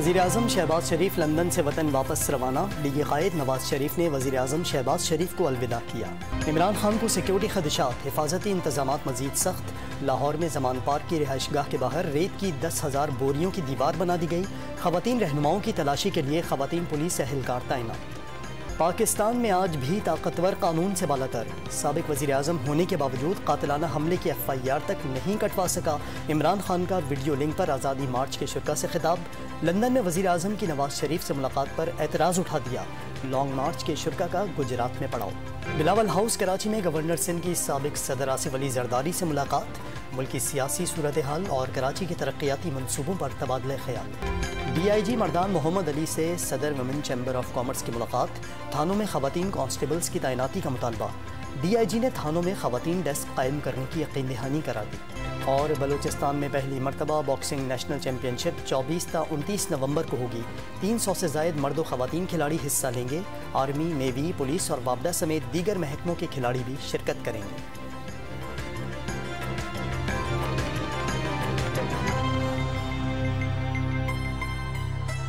वज़ीर-ए-आज़म शहबाज शरीफ लंदन से वतन वापस रवाना। लीगी क़ायद नवाज शरीफ ने वज़ीर-ए-आज़म शहबाज शरीफ को अलविदा किया। इमरान खान को सिक्योरिटी खदशात, हिफाजती इंतजामात मज़ीद सख्त। लाहौर में ज़मान पार्क की रिहाइशगाह के बाहर रेत की 10,000 बोरियों की दीवार बना दी गई। ख़वातीन रहनुमाओं की तलाशी के लिए ख़वातीन पुलिस एहलकार तैनात। पाकिस्तान में आज भी ताकतवर कानून से बालातर। साबिक वज़ीर-ए-आज़म होने के बावजूद कातिलाना हमले की FIR तक नहीं कटवा सका। इमरान खान का वीडियो लिंक पर आज़ादी मार्च के शुरा से खिताब। लंदन में वज़ीर-ए-आज़म की नवाज शरीफ से मुलाकात पर एतराज़ उठा दिया। लॉन्ग मार्च के शुरा का गुजरात में पड़ाव। बिलावल हाउस कराची में गवर्नर सिंध की साबिक सदर आसिफ अली जरदारी से मुलाकात। मुल्क की सियासी सूरत हाल और कराची के तरक्याती मनसूबों पर तबादला ख्याल। DIG मर्दान मोहम्मद अली से सदर वुमेन चैम्बर ऑफ कॉमर्स की मुलाकात। थानों में ख़वातीन कांस्टेबल्स की तैनाती का मुतालबा। DIG ने थानों में ख़वातीन डेस्क कायम करने की यकीन दहानी करा दी। और बलूचिस्तान में पहली मरतबा बॉक्सिंग नेशनल चैम्पियनशिप 24 ता 29 नवंबर को होगी। 300 से ज़ायद मर्द व ख़वातीन खिलाड़ी हिस्सा लेंगे। आर्मी, नेवी, पुलिस और वापडा समेत दीगर महकमों के खिलाड़ी भी शिरकत करेंगे।